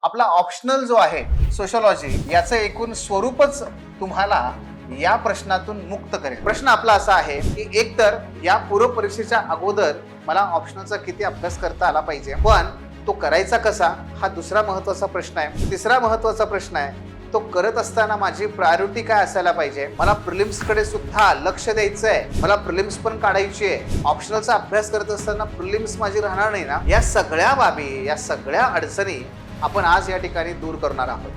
आपला ऑप्शनल जो आहे सोशोलॉजी याचं एकूण स्वरूपच तुम्हाला या प्रश्नातून मुक्त करेल. प्रश्न आपला असा आहे की एकतर या पूर्व परीक्षेच्या अगोदर मला ऑप्शनलचा किती अभ्यास करता आला पाहिजे, पण तो करायचा कसा हा दुसरा महत्वाचा प्रश्न आहे. तिसरा महत्वाचा प्रश्न आहे तो करत असताना माझी प्रायोरिटी काय असायला पाहिजे. मला प्रिलिम्स कडे सुद्धा लक्ष द्यायचं आहे, मला प्रिलिम्स पण काढायची आहे. ऑप्शनलचा अभ्यास करत असताना प्रिलिम्स माझी राहणार नाही ना. या सगळ्या बाबी, या सगळ्या अडचणी आपण आज या ठिकाणी दूर करणार आहोत.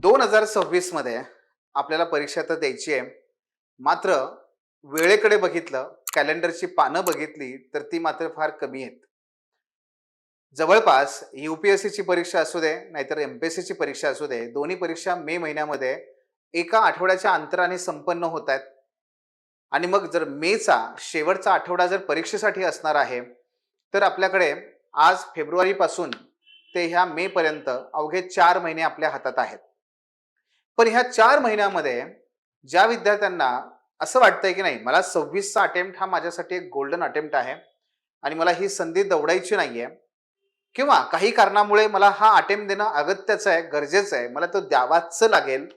2026 मध्ये आपल्याला परीक्षा तर द्यायची आहे, मात्र वेळेकडे बघितलं, कॅलेंडरची पानं बघितली तर ती मात्र फार कमी आहेत. जवळपास UPSCची परीक्षा असू दे नाहीतर MPSCची परीक्षा असू दे, दोन्ही परीक्षा मे महिन्यामध्ये एका आठवड्याच्या अंतराने संपन्न होत आहेत. आणि मग जर मेचा शेवटचा आठवडा जर परीक्षेसाठी असणार आहे तर आपल्याकडे आज फेब्रुवारी पासून ते ह्या मे पर्यंत अवघे 4 महिने आपल्या हातात आहेत. पण ह्या 4 महिन्यामध्ये ज्या विद्यार्थ्यांना असं वाटतंय की नाही मला 26चा अटेम्प्ट हा माझ्यासाठी एक गोल्डन अटेम्प्ट आहे आणि मला ही संधी दवडायची नाहीये, किंवा काही कारणामुळे मला हा अटेम्प्ट देणं अगत्याचं आहे, गरजेचं आहे, मला तो द्यावाच लागेल,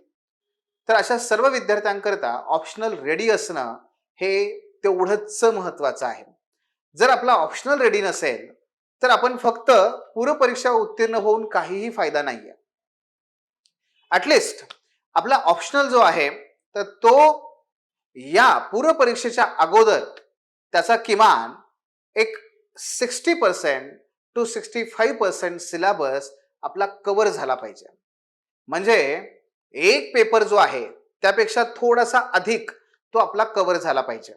तर अशा सर्व विद्यार्थ्यांकरता ऑप्शनल रेडी असणं हे तेवढंच महत्वाचं आहे. जर आपला ऑप्शनल रेडी नसेल तर आपण फक्त पूर्व परीक्षा उत्तीर्ण होऊन काहीही फायदा नाहीये. ऍटलिस्ट आपला ऑप्शनल जो आहे तर तो या पूर्व परीक्षेच्या अगोदर त्याचा किमान एक 60% to 65% सिलेबस आपला कव्हर झाला पाहिजे. म्हणजे एक पेपर जो आहे त्यापेक्षा थोडासा अधिक तो आपला कव्हर झाला पाहिजे.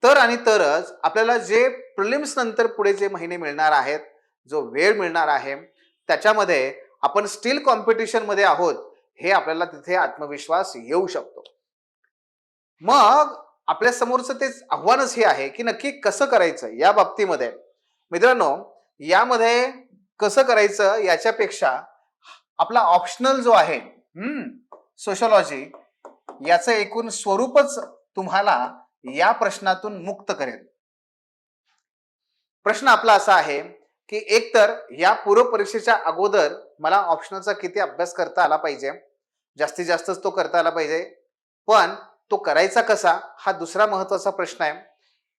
तर आणि तरच आपल्याला जे प्रिलिम्स नंतर पुढे जे महिने मिळणार आहेत, जो वेळ मिळणार आहे, त्याच्यामध्ये आपण स्टील कॉम्पिटिशन मध्ये आहोत हे आपल्याला तिथे आत्मविश्वास येऊ शकतो. मग आपल्या समोरचं तेच आव्हानच हे आहे की नक्की कसं करायचं या बाबतीमध्ये. मित्रांनो, यामध्ये कसं करायचं याच्यापेक्षा आपला ऑप्शनल जो आहे सोशोलॉजी याचं एकूण स्वरूपच तुम्हाला या प्रश्नातून मुक्त करेल. प्रश्न आपला असा आहे की एकतर या पूर्व परीक्षेच्या अगोदर मला ऑप्शनलचा किती अभ्यास करता आला पाहिजे, जास्तीत जास्तच तो करता आला पाहिजे, पण तो करायचा कसा हा दुसरा महत्वाचा प्रश्न आहे.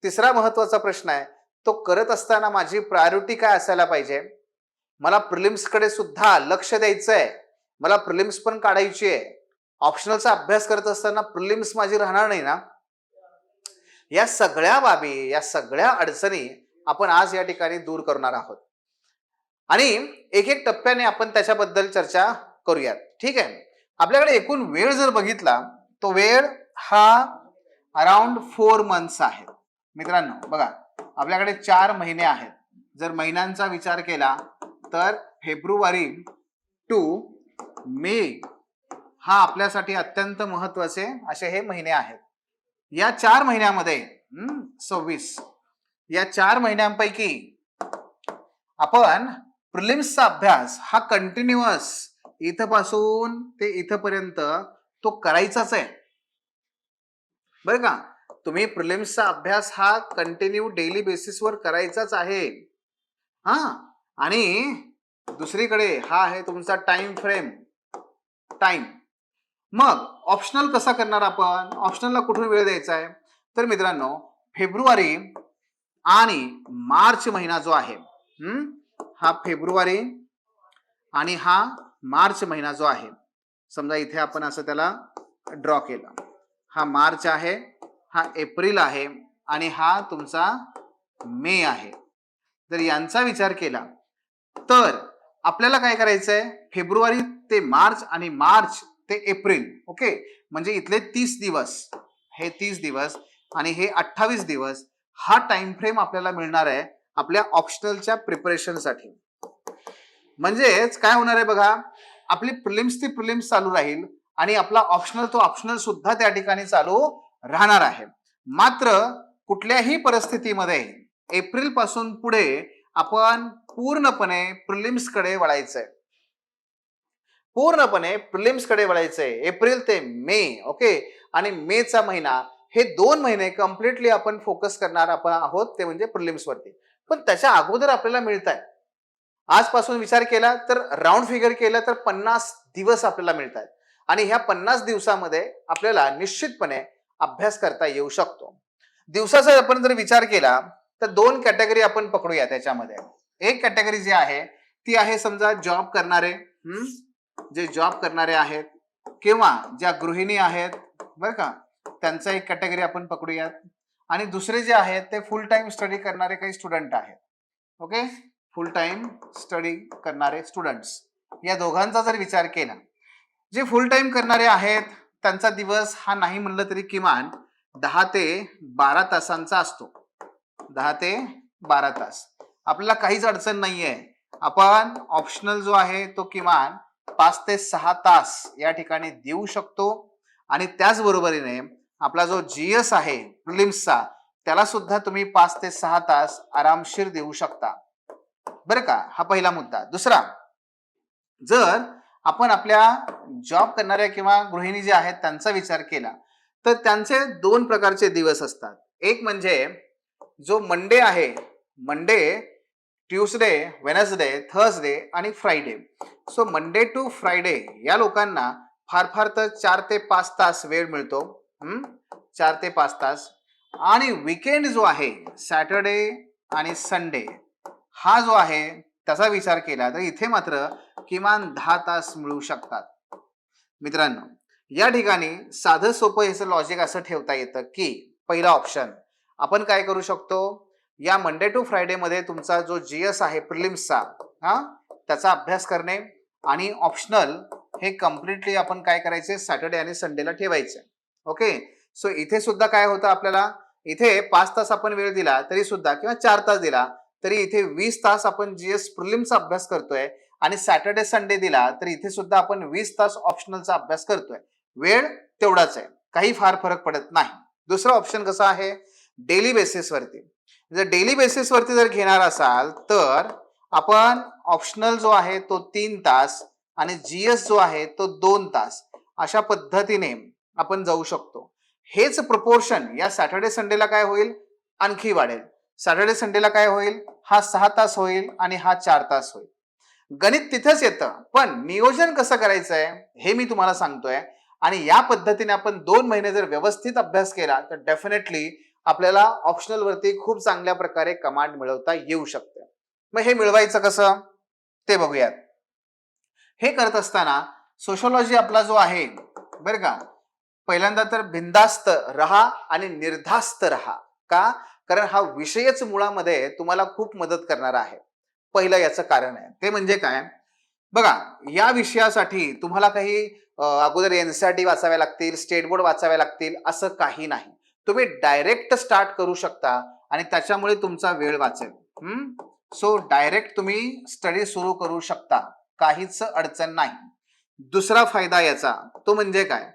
तिसरा महत्वाचा प्रश्न आहे तो करत असताना माझी प्रायोरिटी काय असायला पाहिजे. मला प्रिलिम्स कडे सुद्धा लक्ष द्यायचं आहे, मला प्रिलिम्स पण काढायची आहे. ऑप्शनलचा अभ्यास करत असताना प्रिलिम्स माझी राहणार नाही ना. या सगळ्या बाबी, या सगळ्या अडचणी आपण आज या ठिकाणी दूर करणार आहोत आणि एक एक टप्प्याने आपण त्याच्याबद्दल चर्चा करूयात. ठीक आहे. आपल्याकडे एकूण वेळ जर बघितला तो वेळ हा अराउंड 4 मंथ्स आहे. मित्रांनो बघा, आपल्याकडे 4 महिने आहेत. जर महिन्यांचा विचार केला तर फेब्रुवारी टू मे हा आपल्यासाठी अत्यंत महत्वाचे असे हे महिने आहेत. या 4 महिन्यामध्ये 26 या 4 महिन्यांपैकी आपण प्रिलिम्सचा अभ्यास हा कंटिन्युअस इथपासून ते इथपर्यंत तो करायचाच आहे बरं का. तुम्ही प्रिलिम्सचा अभ्यास हा कंटिन्यू डेली बेसिसवर करायचाच आहे. आणि दुसरीकडे हा आहे तुमचा टाइम फ्रेम. मग ऑप्शनल कसा करणार आपण, ऑप्शनलला कुठून वेळ द्यायचा आहे, तर मित्रांनो फेब्रुवारी आणि मार्च महिना जो आहे हा फेब्रुवारी आणि हा मार्च महिना जो आहे, समजा इथे आपण असं त्याला ड्रॉ केलं, हा मार्च आहे, हा एप्रिल आहे आणि हा तुमचा मे आहे. जर यांचा विचार केला तर आपल्याला काय करायचंय, फेब्रुवारी ते मार्च आणि मार्च ते एप्रिल, ओके, म्हणजे इथले 30 दिवस, हे 30 दिवस आणि हे 28 दिवस हा टाइम फ्रेम आपल्याला मिळणार आहे आपल्या ऑप्शनलच्या प्रिपरेशनसाठी. म्हणजेच काय होणार आहे बघा, आपली प्रिलिम्स ती प्रिलिम्स चालू राहील आणि आपला ऑप्शनल तो ऑप्शनल सुद्धा त्या ठिकाणी चालू राहणार आहे. मात्र कुठल्याही परिस्थितीमध्ये एप्रिल पासून पुढे आपण पूर्णपणे प्रिलिम्स कडे वळायचंय, पूर्णपणे प्रिलिम्स कडे वळायचंय एप्रिल ते मे, ओके. आणि मेचा महिना हे 2 महिने कम्प्लिटली आपण फोकस करणार आपण आहोत ते म्हणजे प्रिलिम्स वरती. पण त्याच्या अगोदर आपल्याला मिळत आहे. आजपासून विचार केला तर राउंड फिगर केलं तर 50 दिवस आपल्याला मिळत आहेत आणि ह्या 50 दिवसामध्ये आपल्याला निश्चितपणे अभ्यास करता येऊ शकतो. दिवसाचा आपण जर विचार केला तर 2 कॅटेगरी आपण पकडूया त्याच्यामध्ये. एक कॅटेगरी जी आहे ती आहे समजा जॉब करणारे, जे जॉब करणारे आहेत किंवा ज्या गृहिणी आहेत बरं का, त्यांचा एक कॅटेगरी आपण पकडूयात. आणि दुसरे जे आहेत ते फुल टाइम स्टडी करणारे काही स्टुडंट आहेत. ओके, फुल टाइम स्टडी करणारे स्टुडंट्स, या दोघांचा जर विचार केला, जे फुल टाइम करणारे आहेत त्यांचा दिवस हा नाही म्हणलं तरी किमान 10 ते 12 तासांचा असतो. 10 ते 12 तास आपल्याला काहीच अडचण नाहीये. आपण ऑप्शनल जो आहे तो किमान 5 ते 6 तास या ठिकाणी देऊ शकतो आणि त्याचबरोबरीने आपला जो जीएस आहे प्रिलिम्सचा त्याला सुद्धा तुम्ही 5 ते 6 तास आरामशीर देऊ शकता बरं का. हा पहिला मुद्दा. दुसरा, जर आपण आपल्या जॉब करणाऱ्या किंवा गृहिणी जे आहेत त्यांचा विचार केला तर त्यांचे 2 प्रकारचे दिवस असतात. एक म्हणजे जो मंडे आहे, मंडे, ट्यूसडे, वेनसडे, थर्सडे आणि Friday. So Monday to Friday या लोकांना फार फार तर 4 ते 5 तास वेळ मिळतो. 4 ते 5 तास. आणि वीकेंड जो आहे सॅटर्डे आणि संडे हा जो आहे त्याचा विचार केला तर इथे मात्र किमान 10 तास मिळू शकतात. मित्रांनो, या ठिकाणी साधं सोपं याचं लॉजिक असं ठेवता येतं की पहिला ऑप्शन आपण काय करू शकतो, या मंडे टू फ्रायडे मध्ये तुमचा जो जीएस आहे प्रिलिम्सचा त्याचा अभ्यास करणे आणि ऑप्शनल हे कम्प्लिटली आपण काय करायचे सॅटर्डे आणि संडेला ठेवायचे. ओके, सो इथे सुद्धा काय होतं, आपल्याला इथे 5 तास आपण वेळ दिला तरी सुद्धा किंवा 4 तास दिला तरी इथे 20 तास आपण जीएस प्रिलिम्सचा अभ्यास करतोय आणि सॅटर्डे संडे दिला तर इथे सुद्धा आपण 20 तास ऑप्शनलचा अभ्यास करतोय. वेळ तेवढाच आहे, काही फार फरक पडत नाही. दुसरा ऑप्शन कसा आहे, डेली बेसिसवरती. जर डेली बेसिसवरती जर घेणार असाल तर आपण ऑप्शनल जो आहे तो 3 तास आणि जीएस जो आहे तो 2 तास अशा पद्धतीने आपण जाऊ शकतो. हेच प्रपोर्शन या सॅटर्डे संडेला काय होईल, आणखी वाढेल. सॅटर्डे संडेला काय होईल, हा 6 तास होईल आणि हा 4 तास होईल. गणित तिथेच येतं, पण नियोजन कसं करायचं आहे हे मी तुम्हाला सांगतोय. आणि या पद्धतीने आपण 2 महिने जर व्यवस्थित अभ्यास केला तर डेफिनेटली आपल्याला ऑप्शनल वरती खूप चांगल्या प्रकारे कमांड मिळवता येऊ शकते. मग हे मिळवायचं कसं ते बघूयात. हे करत असताना सोशोलॉजी आपला जो आहे बरं का, पहिल्यांदा तर बिंदास्त रहा आणि निर्धास्त रहा. का, कारण हा विषयच मुळामध्ये तुम्हाला खूप मदत करणार आहे. पहिलं याचं कारण आहे ते म्हणजे काय, बघा या विषयासाठी तुम्हाला काही अगोदर एनसीईआरटी वाचाव्या लागतील, स्टेट बोर्ड वाचाव्या लागतील असं काही नाही. तुम्ही डायरेक्ट स्टार्ट करू शकता आणि त्याच्यामुळे तुमचा वेळ वाचेल. सो डायरेक्ट तुम्ही स्टडी सुरू करू शकता, काहीच अडचण नाही. दुसरा फायदा याचा तो म्हणजे काय,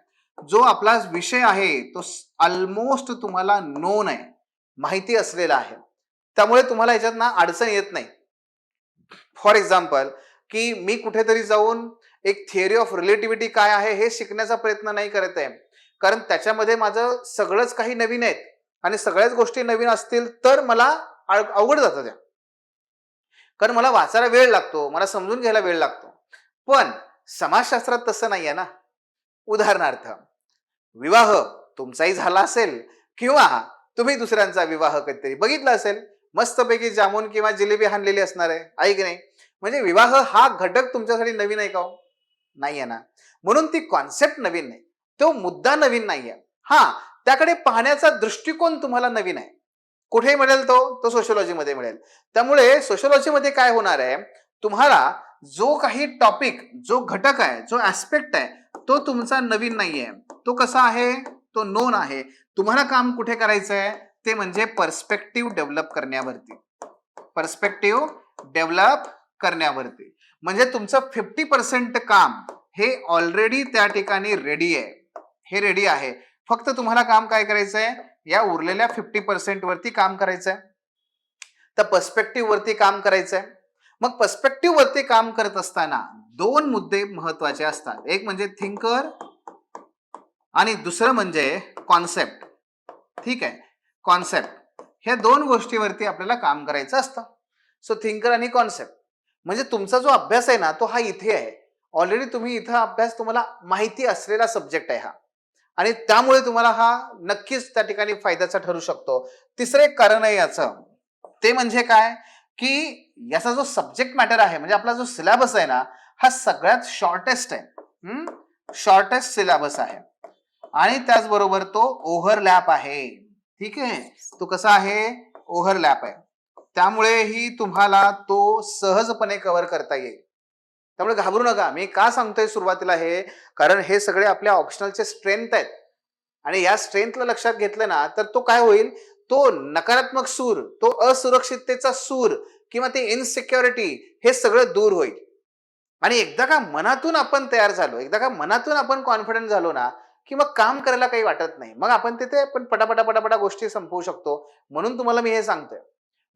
जो आपला विषय आहे तो ऑलमोस्ट तुम्हाला नोन आहे, माहिती असलेला आहे, त्यामुळे तुम्हाला याच्यात ना अडचण येत नाही. फॉर एक्झाम्पल की मी कुठेतरी जाऊन एक थिअरी ऑफ रिलेटिव्हिटी काय आहे हे शिकण्याचा प्रयत्न नाही करत आहे, कारण त्याच्यामध्ये माझं सगळंच काही नवीन आहे आणि सगळ्याच गोष्टी नवीन असतील तर मला अवघड जातं त्या, कारण मला वाचायला वेळ लागतो, मला समजून घ्यायला वेळ लागतो. पण समाजशास्त्रात तसं नाही आहे ना. उदाहरणार्थ विवाह तुमचाही झाला असेल किंवा तुम्ही दुसऱ्यांचा विवाह कधीतरी बघितला असेल, मस्तपैकी जामून किंवा जिलेबी हाणलेली असणार आहे, आहे की नाही. म्हणजे विवाह हा घटक तुमच्यासाठी नवीन आहे का हो, नाही आहे ना. म्हणून ती कॉन्सेप्ट नवीन नाही, तो मुद्दा नवीन नाहीये. हा, त्याकडे पाहण्याचा दृष्टिकोन तुम्हाला नवीन आहे. कुठे मिळेल तो सोशियोलॉजी मध्ये मिळेल. त्यामुळे सोशियोलॉजी मध्ये काय होणार आहे, तुम्हाला जो काही टॉपिक, जो घटक आहे, जो ऍस्पेक्ट आहे तो तुमचा नवीन नाहीये, तो कसा आहे, तो नोन आहे. तुम्हाला काम कुठे करायचं आहे ते म्हणजे पर्स्पेक्टिव्ह डेव्हलप करण्यावरती. पर्स्पेक्टिव्ह डेव्हलप करण्यावरती म्हणजे तुमचं 50% काम हे ऑलरेडी त्या ठिकाणी रेडी आहे, हे रेडी आहे. फक्त तुम्हाला काम काय करायचं आहे, या उरलेल्या 50% वरती काम करायचं आहे, तर पर्स्पेक्टिव्ह वरती काम करायचं आहे. मग पर्स्पेक्टिव्ह वरती काम करत असताना 2 मुद्दे महत्वाचे असतात, एक म्हणजे थिंकर आणि दुसरं म्हणजे कॉन्सेप्ट. ठीक आहे, कॉन्सेप्ट, ह्या दोन गोष्टीवरती आपल्याला काम करायचं असतं. सो थिंकर आणि कॉन्सेप्ट म्हणजे तुमचा जो अभ्यास आहे ना तो हा इथे आहे. ऑलरेडी तुम्ही इथं अभ्यास, तुम्हाला माहिती असलेला सब्जेक्ट आहे हा, आणि त्यामुळे तुम्हाला हा नक्कीच त्या ठिकाणी फायद्याचा ठरू शकतो. तिसरं एक कारण आहे याचं, ते म्हणजे काय, की याचा जो सब्जेक्ट मॅटर आहे म्हणजे आपला जो सिलेबस आहे ना हा सगळ्यात शॉर्टेस्ट आहे. शॉर्टेस्ट सिलेबस आहे आणि त्याचबरोबर तो ओव्हरलॅप आहे. ठीक आहे, तो कसा आहे, ओव्हरलॅप आहे. त्यामुळेही तुम्हाला तो सहजपणे कव्हर करता येईल. त्यामुळे घाबरू नका. मी का सांगतोय सुरुवातीला हे, कारण हे सगळे आपल्या ऑप्शनलचे स्ट्रेंथ आहेत आणि या स्ट्रेंथला लक्षात घेतलं ना तर तो काय होईल, तो नकारात्मक सूर, तो असुरक्षिततेचा सूर किंवा ते इनसिक्युरिटी, हे सगळं दूर होईल. आणि एकदा का मनातून आपण तयार झालो, एकदा का मनातून आपण कॉन्फिडंट झालो ना, की मग काम करायला काही वाटत नाही. मग आपण तिथे आपण पटापटा पटापटा गोष्टी संपवू शकतो. म्हणून तुम्हाला मी हे सांगतोय.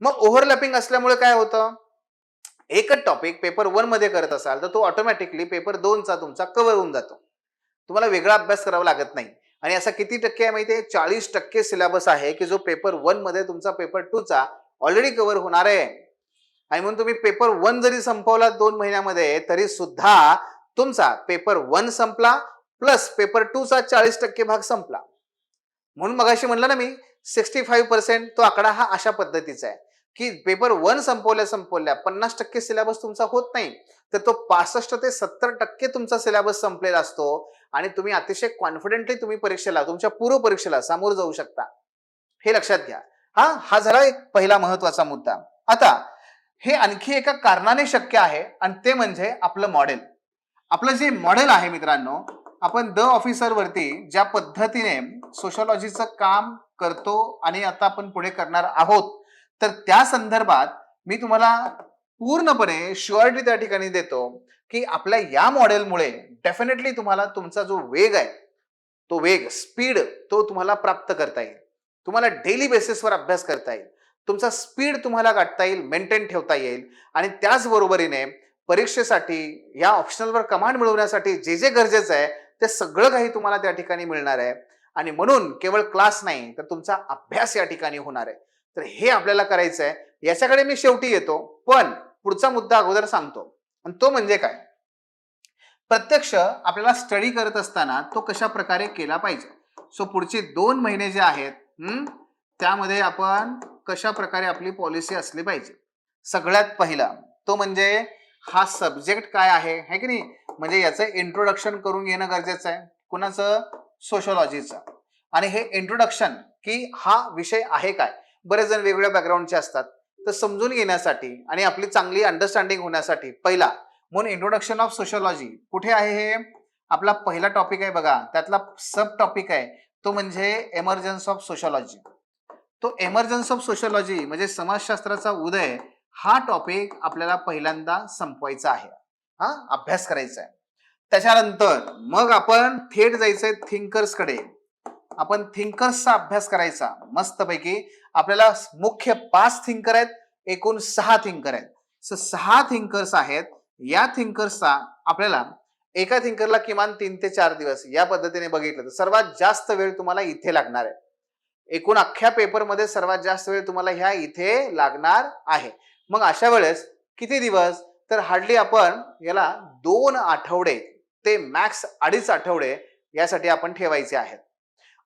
मग ओव्हरलॅपिंग असल्यामुळे काय होतं, एकच टॉपिक पेपर 1 मध्ये करत असाल तर तो ऑटोमॅटिकली पेपर 2 चा तुमचा कव्हर होऊन जातो. तुम्हाला वेगळा अभ्यास करावा लागत नाही. आणि असा किती टक्के आहे माहिती आहे, 40% सिलेबस आहे की जो पेपर 1 मध्ये तुमचा पेपर 2 चा ऑलरेडी कव्हर होणार आहे. आणि म्हणून तुम्ही पेपर 1 जरी संपवला 2 महिन्यामध्ये तरी सुद्धा तुमचा पेपर 1 संपला प्लस पेपर 2 चा 40% भाग संपला. म्हणून मगाशी म्हणलं ना मी 65% तो आकडा हा अशा पद्धतीचा आहे की पेपर 1 संपवल्या 50% सिलेबस तुमचा होत नाही, तर तो 65 ते 70% तुमचा सिलेबस संपलेला असतो आणि तुम्ही अतिशय कॉन्फिडेंटली तुम्ही परीक्षेला, तुमच्या पूर्व परीक्षेला सामोर जाऊ शकता. हे लक्षात घ्या. हा झाला एक पहिला महत्वाचा मुद्दा. आता हे आणखी एका कारणाने शक्य आहे आणि ते म्हणजे आपलं मॉडेल. आपलं जे मॉडेल आहे मित्रांनो, आपण द ऑफिसर वरती ज्या पद्धतीने सोशोलॉजीचं काम करतो आणि आता आपण पुढे करणार आहोत, तर त्या संदर्भात मी तुम्हाला पूर्णपणे शुअरिटी त्या ठिकाणी देतो की आपल्या या मॉडेलमुळे डेफिनेटली तुम्हाला तुमचा जो वेग आहे, तो वेग, स्पीड, तो तुम्हाला प्राप्त करता येईल. तुम्हाला डेली बेसिसवर अभ्यास करता येईल. तुमचा स्पीड तुम्हाला गाठता येईल, मेंटेन ठेवता येईल आणि त्याचबरोबरीने परीक्षेसाठी या ऑप्शनलवर कमांड मिळवण्यासाठी जे जे गरजेचं आहे ते सगळं काही तुम्हाला त्या ठिकाणी मिळणार आहे. आणि म्हणून केवळ क्लास नाही तर तुमचा अभ्यास या ठिकाणी होणार आहे. तर हे आपल्याला करायचं आहे. याच्याकडे मी शेवटी येतो, पण पुढचा मुद्दा अगोदर सांगतो आणि तो म्हणजे काय, प्रत्यक्ष आपल्याला स्टडी करत असताना तो कशा प्रकारे केला पाहिजे. सो पुढचे 2 महिने जे आहेत त्यामध्ये आपण कशा प्रकारे आपली पॉलिसी असली पाहिजे. सगळ्यात पहिला तो म्हणजे हा सब्जेक्ट काय आहे की नाही, म्हणजे याचं इंट्रोडक्शन करून घेणं गरजेचं आहे. कुणाचं, सोशोलॉजीचं. आणि हे इंट्रोडक्शन की हा विषय आहे काय, बरेच जण वेगवेगळ्या बॅकग्राऊंडचे असतात, तर समजून घेण्यासाठी आणि आपली चांगली अंडरस्टँडिंग होण्यासाठी पहिला म्हणून इंट्रोडक्शन ऑफ सोशोलॉजी कुठे आहे, हे आपला पहिला टॉपिक आहे बघा. त्यातला सब टॉपिक आहे तो म्हणजे एमर्जन्स ऑफ सोशोलॉजी. तो एमर्जन्स ऑफ सोशोलॉजी म्हणजे समाजशास्त्राचा उदय, हा टॉपिक आपल्याला पहिल्यांदा संपवायचा आहे, अभ्यास करायचा आहे. त्याच्यानंतर मग आपण थेट जायचंय थिंकर्स कडे. आपण थिंकर्सचा अभ्यास करायचा मस्तपैकी. आपल्याला मुख्य 5 थिंकर आहेत, एकूण 6 थिंकर आहेत. 6 थिंकर्स आहेत. या थिंकर्सचा आपल्याला एका थिंकरला किमान 3 ते 4 दिवस या पद्धतीने बघितलं तर सर्वात जास्त वेळ तुम्हाला इथे लागणार आहे. एकूण अख्ख्या पेपरमध्ये सर्वात जास्त वेळ तुम्हाला ह्या इथे लागणार आहे. मग अशा वेळेस किती दिवस, तर हार्डली आपण याला 2 आठवडे ते मॅक्स 2.5 आठवडे यासाठी आपण ठेवायचे आहेत.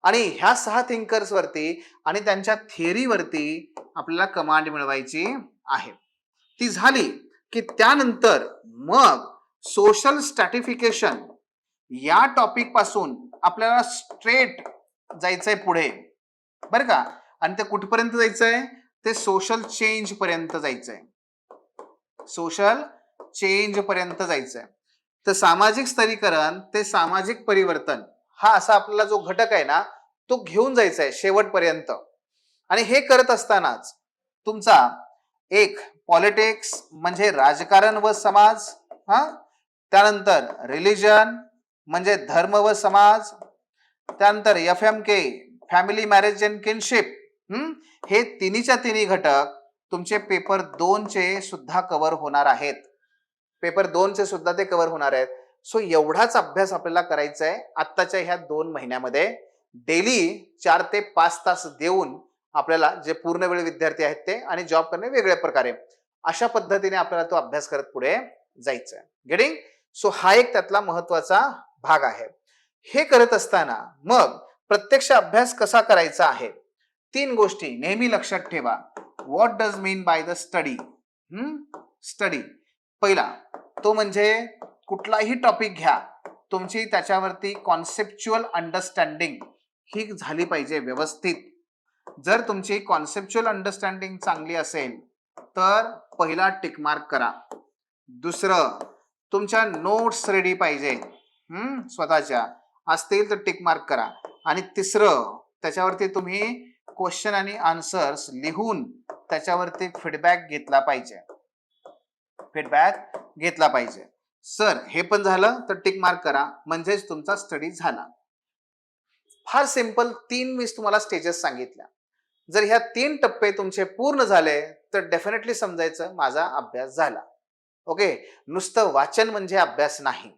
आणि ह्या 6 थिंकर्स वरती आणि त्यांच्या थिअरीवरती आपल्याला कमांड मिळवायची आहे. ती झाली की त्यानंतर मग सोशल स्ट्रॅटिफिकेशन या टॉपिक पासून आपल्याला स्ट्रेट जायचंय पुढे, बरं का. आणि ते कुठपर्यंत जायचंय, ते सोशल चेंज पर्यंत जायचंय. सोशल चेंज पर्यंत जायचंय. तर सामाजिक स्तरीकरण ते सामाजिक परिवर्तन हा असा आपल्याला जो घटक आहे ना तो घेऊन जायचा आहे शेवटपर्यंत. आणि हे करत असतानाच तुमचा एक पॉलिटिक्स म्हणजे राजकारण व समाज, त्यानंतर रिलिजन म्हणजे धर्म व समाज, त्यानंतर FMK family marriage and kinship, हे तिन्हीच्या तिन्ही घटक तुमचे पेपर 2 चे सुद्धा कव्हर होणार आहेत. पेपर 2 चे सुद्धा ते कव्हर होणार आहेत. सो एवढाच अभ्यास आपल्याला करायचा आहे आत्ताच्या ह्या 2 महिन्यामध्ये. डेली 4 ते 5 तास देऊन आपल्याला जे पूर्ण वेळ विद्यार्थी आहेत ते आणि जॉब करणे वेगळ्या प्रकारे, अशा पद्धतीने आपल्याला तो अभ्यास करत पुढे जायचं आहे. गेटिंग? सो हा एक त्यातला महत्वाचा भाग आहे. हे करत असताना मग प्रत्यक्ष अभ्यास कसा करायचा आहे, 3 गोष्टी नेहमी लक्षात ठेवा. What does mean by the study? Study पहिला तो म्हणजे कुठलाही टॉपिक घ्या, तुमची त्याच्यावरती कॉन्सेप्च्युअल अंडरस्टँडिंग ही झाली पाहिजे व्यवस्थित. जर तुमची कॉन्सेप्च्युअल अंडरस्टँडिंग चांगली असेल तर पहिला टिक मार्क करा. दुसरं, तुमच्या नोट्स रेडी पाहिजे, स्वतःच्या असतील तर टिक मार्क करा. आणि तिसरं, त्याच्यावरती तुम्ही क्वेश्चन आणि आन्सर्स लिहून त्याच्यावरती फीडबॅक घेतला पाहिजे. सर हे पण झालं तर टिक मार्क करा, म्हणजेच तुमचा स्टडी झाला. फार सिंपल 3 मी तुम्हाला स्टेजेस सांगितल्या. जर ह्या 3 टप्पे तुमचे पूर्ण झाले तर डेफिनेटली समजायचं माझा अभ्यास झाला. ओके, नुसतं वाचन म्हणजे अभ्यास नाही.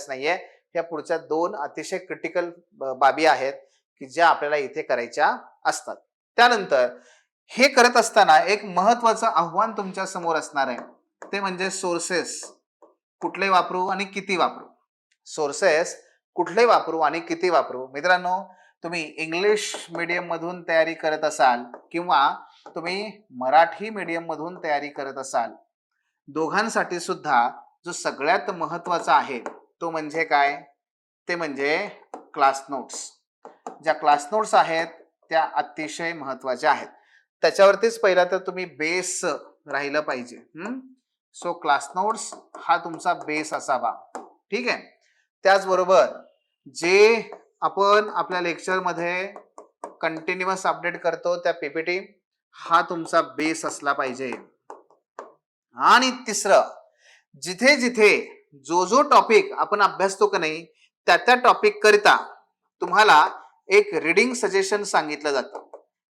नाहीये. ह्या पुढच्या 2 अतिशय क्रिटिकल बाबी आहेत की ज्या आपल्याला इथे करायच्या असतात. त्यानंतर हे करत असताना एक महत्वाचं आव्हान तुमच्या समोर असणार आहे, ते म्हणजे सोर्सेस कुठले वापरू आणि किती वापरू. मित्रांनो, तुम्ही इंग्लिश मीडियम मधून तयारी करत असाल किंवा तुम्ही मराठी मीडियम मधून तयारी करत असाल, दोघांसाठी सुद्धा जो सगळ्यात महत्वाचा आहे तो म्हणजे काय, ते म्हणजे क्लास नोट्स. ज्या क्लास नोट्स आहेत त्या अतिशय महत्वाच्या आहेत. त्याच्यावरतीच पहिला तर तुम्ही बेस राहिलं पाहिजे. सो क्लास नोट्स हा तुमचा बेस असावा. ठीक आहे. त्याचबरोबर जे आपण आपल्या लेक्चर मध्ये कंटिन्युअस अपडेट करतो त्या पीपीटी, हा तुमचा बेस असला पाहिजे. आणि तिसरं, जिथे जिथे जो टॉपिक आपण अभ्यासतो का नाही, त्या टॉपिक करिता तुम्हाला एक रीडिंग सजेशन सांगितलं जातं.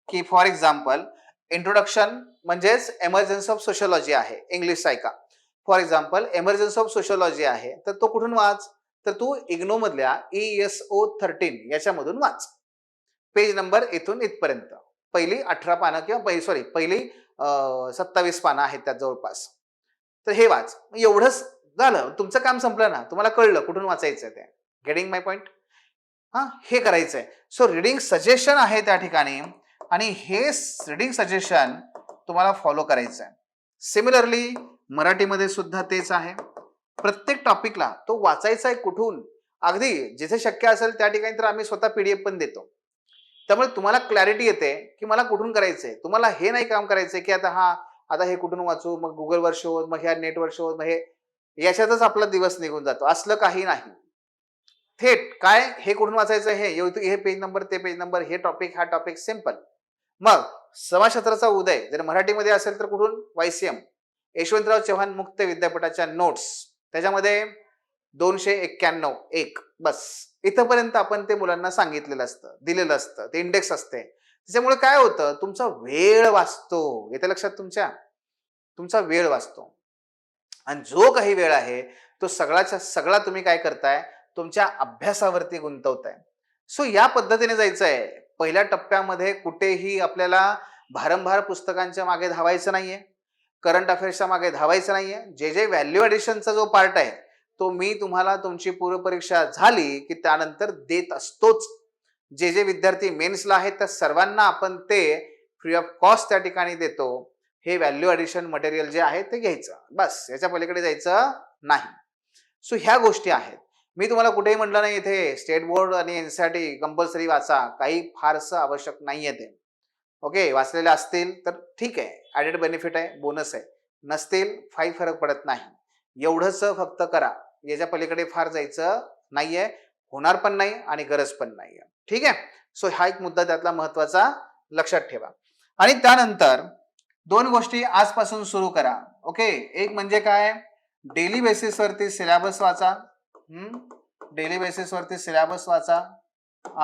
की फॉर एक्झाम्पल इंट्रोडक्शन म्हणजेच एमर्जन्सी ऑफ सोशियोलॉजी आहे, इंग्लिश ऐका. For example emergency of sociology आहे, तर तो कुठून वाच, तर तू इग्नो मधल्या ESO 13 याच्यामधून वाच. पेज नंबर इथून इथपर्यंत पहिली 18 पानं किंवा पहिली 27 पानं आहेत त्या जवळपास. तर हे वाच. एवढंच झालं, तुमचं काम संपलं ना. तुम्हाला कळलं कुठून वाचायचं ते. गेटिंग माय पॉइंट? हे करायचंय. सो रीडिंग सजेशन आहे त्या ठिकाणी आणि हे रीडिंग सजेशन तुम्हाला फॉलो करायचं आहे. सिमिलरली मराठीमध्ये सुद्धा तेच आहे. प्रत्येक टॉपिकला तो वाचायचा आहे कुठून, अगदी जिथे शक्य असेल त्या ठिकाणी तर आम्ही स्वतः PDF पण देतो. त्यामुळे तुम्हाला क्लॅरिटी येते की मला कुठून करायचंय. तुम्हाला हे नाही काम करायचंय की आता हे कुठून वाचू, मग गुगलवर शोध, मग ह्या नेटवर शोध, मग हे याच्यातच आपला दिवस निघून जातो. असलं काही नाही. थेट काय, हे कुठून वाचायचं, हे पेज नंबर, ते पेज नंबर, हे टॉपिक, हा टॉपिक, सिंपल. मग समाजशास्त्राचा उदय जर मराठीमध्ये असेल तर कुठून, YCM यशवंतराव चव्हाण मुक्त विद्यापीठाच्या नोट्स, त्याच्यामध्ये 291 एक, बस इथपर्यंत आपण ते मुलांना सांगितलेलं असतं, दिलेलं असतं, ते इंडेक्स असते. त्याच्यामुळे काय होतं, तुमचा वेळ वाचतो. येते लक्षात तुमचा वेळ वाचतो. आणि जो काही वेळ आहे तो सगळाच्या सगळा तुम्ही काय करताय, तुमच्या अभ्यासावरती गुंतवताय. सो या पद्धतीने जायचंय. पहिल्या टप्प्यामध्ये कुठेही आपल्याला भारंभार पुस्तकांच्या मागे धावायचं नाहीये, करंट अफेअर्सच्या मागे धावायचं नाहीये. जे व्हॅल्यू ॲडिशनचा जो पार्ट आहे तो मी तुम्हाला तुमची पूर्वपरीक्षा झाली की त्यानंतर देत असतोच. जे विद्यार्थी मेन्सला आहेत त्या सर्वांना आपण ते फ्री ऑफ कॉस्ट त्या ठिकाणी देतो. हे व्हॅल्यू ॲडिशन मटेरियल जे आहे ते घ्यायचं, बस, याच्या पलीकडे जायचं नाही. सो ह्या गोष्टी आहेत. मी तुम्हाला कुठेही म्हटलं नाही इथे स्टेट बोर्ड आणि NCERT कंपल्सरी वाचा, काही फारसं आवश्यक नाहीये ते. ओके, वाचलेले असतील तर ठीक आहे, ॲडेड बेनिफिट आहे, बोनस आहे. नसतील काही फरक पडत नाही. एवढंच फक्त करा, याच्या पलीकडे फार जायचं नाहीये, होणार पण नाही आणि गरज पण नाहीये. ठीक आहे. सो हा एक मुद्दा त्यातला महत्वाचा लक्षात ठेवा. आणि त्यानंतर 2 गोष्टी आजपासून सुरू करा. ओके, एक म्हणजे काय, डेली बेसिसवरती सिलेबस वाचा. डेली बेसिसवरती सिलेबस वाचा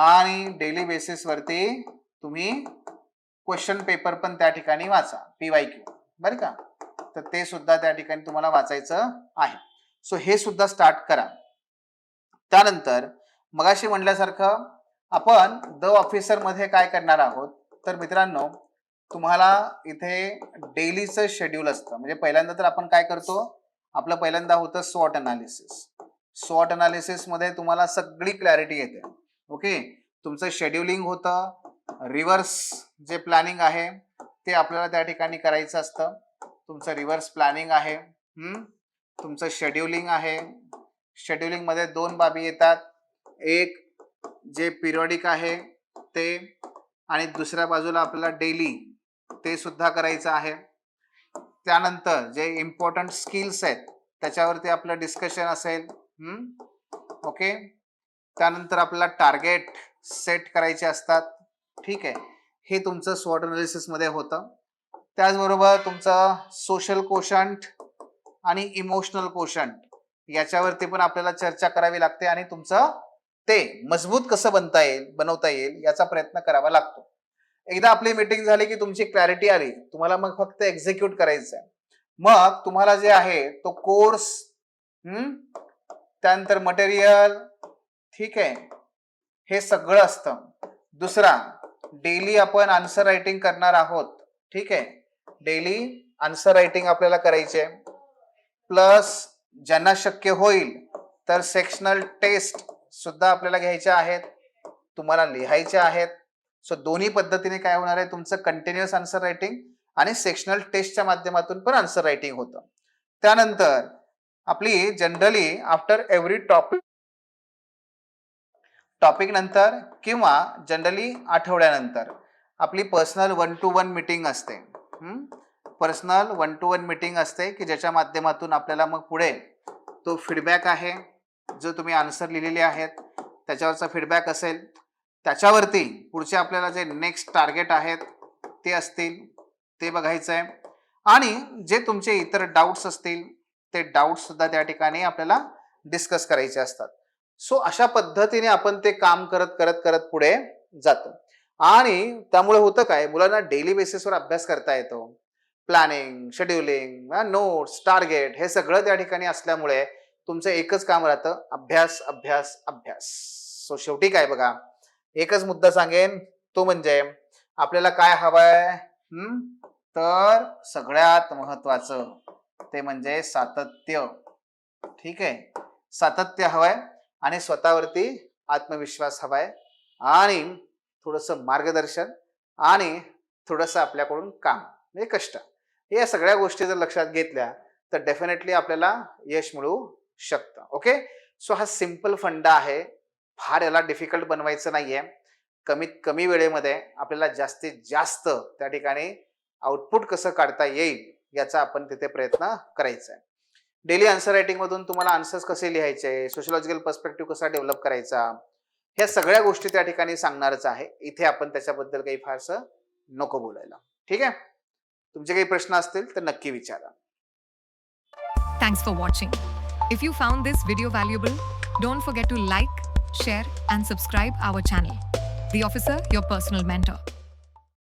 आणि डेली बेसिसवरती तुम्ही क्वेश्चन पेपर पण त्या ठिकाणी वाचा, PYQ, बरं का. तर ते सुद्धा त्या ठिकाणी तुम्हाला वाचायचं आहे. सो हे सुद्धा स्टार्ट करा. त्यानंतर मगाशी म्हटल्यासारखं आपण द ऑफिसर मध्ये काय करणार आहोत, तर मित्रांनो तुम्हाला इथे डेलीचं शेड्यूल असतं. म्हणजे पहिल्यांदा तर आपण काय करतो, आपलं पहिल्यांदा होतं स्वॉट अनालिसिस. स्वॉट अनालिसिस मध्ये तुम्हाला सगळी क्लॅरिटी येते. ओके, तुमचं शेड्युलिंग होतं, रिव्हर्स जे प्लॅनिंग आहे ते आपल्याला त्या ठिकाणी करायचं असतं. तुमचं रिव्हर्स प्लॅनिंग आहे, तुमचं शेड्युलिंग आहे. शेड्युलिंग मध्ये दोन बाबी येतात, एक जे पिरियडिक आहे ते, आणि दुसऱ्या बाजूला आपल्याला डेली ते सुद्धा करायचं आहे. त्यानंतर जे इम्पॉर्टंट स्किल्स आहेत त्याच्यावरती आपलं डिस्कशन असेल. ओके, त्यानंतर आपल्याला टार्गेट सेट करायचे असतात. ठीक आहे, हे तुमचं स्वॉट अनालिसिस मध्ये होतं. त्याचबरोबर तुमचं सोशल कोशंट आणि इमोशनल कोशंट याच्यावरती पण आपल्याला चर्चा करावी लागते आणि तुमचं ते मजबूत कसं बनवता येईल याचा प्रयत्न करावा लागतो. एकदा आपली मीटिंग झाली की तुमची क्लॅरिटी आली, तुम्हाला मग फक्त एक्झिक्यूट करायचं आहे. मग तुम्हाला जे आहे तो कोर्स, त्यानंतर मटेरियल, ठीक आहे, हे सगळं असतं. दुसरा, डेली आपण आन्सर रायटिंग करणार आहोत. ठीक आहे, डेली आन्सर रायटिंग आपल्याला करायचे. प्लस ज्यांना शक्य होईल तर सेक्शनल टेस्ट सुद्धा आपल्याला घ्यायच्या आहेत, तुम्हाला लिहायच्या आहेत. सो दोन्ही पद्धतीने काय होणार आहे, तुमचं कंटिन्युअस आन्सर रायटिंग आणि सेक्शनल टेस्टच्या माध्यमातून पण आन्सर रायटिंग होतं. त्यानंतर आपली जनरली आफ्टर एव्हरी टॉपिक नंतर किंवा जनरली आठवड्यानंतर आपली पर्सनल 1 to 1 मीटिंग असते. पर्सनल 1 to 1 मीटिंग असते की ज्याच्या माध्यमातून आपल्याला मग पुढे तो फीडबॅक आहे, जो तुम्ही आन्सर लिहिलेले आहेत त्याच्यावरचा फीडबॅक असेल, त्याच्यावरती पुढचे आपल्याला जे नेक्स्ट टार्गेट आहेत ते असतील ते बघायचं आहे. आणि जे तुमचे इतर डाऊट्स असतील ते डाऊट्स सुद्धा त्या ठिकाणी आपल्याला डिस्कस करायचे असतात. सो अशा पद्धतीने आपण ते काम करत करत करत पुढे जातो. आणि त्यामुळे होतं काय, मुलांना डेली बेसिसवर अभ्यास करता येतो. प्लॅनिंग, शेड्युलिंग, नोट्स, टार्गेट हे सगळं त्या ठिकाणी असल्यामुळे तुमचं एकच काम राहतं, अभ्यास अभ्यास अभ्यास. सो शेवटी काय बघा, एकच मुद्दा सांगेन, तो म्हणजे आपल्याला काय हवंय, तर सगळ्यात महत्वाचं ते म्हणजे सातत्य. ठीक आहे, सातत्य हवंय आणि स्वतःवरती आत्मविश्वास हवाय आणि थोडंसं मार्गदर्शन आणि थोडंसं आपल्याकडून काम म्हणजे कष्ट, या सगळ्या गोष्टी जर लक्षात घेतल्या तर डेफिनेटली आपल्याला यश मिळू शकतं. ओके, सो हा सिंपल फंडा आहे, फार याला डिफिकल्ट बनवायचं नाहीये. कमीत कमी वेळेमध्ये आपल्याला जास्तीत जास्त त्या ठिकाणी आउटपुट कसं काढता येईल याचा आपण तिथे प्रयत्न करायचा आहे. डेली आन्सर रायटिंग मधून तुम्हाला आन्सर्स कसे लिहायचे, सोशलॉजिकल पर्स्पेक्टिव्ह कसा डेव्हलप करायचा, ह्या सगळ्या गोष्टी त्या ठिकाणी सांगणारच आहे. इथे आपण त्याच्याबद्दल काही फारसं नको बोलायला. ठीक आहे, तुमचे काही प्रश्न असतील तर नक्की विचारा. Thanks for watching. If you found this video valuable, don't forget to like, share and subscribe our channel. The Officer, your personal mentor.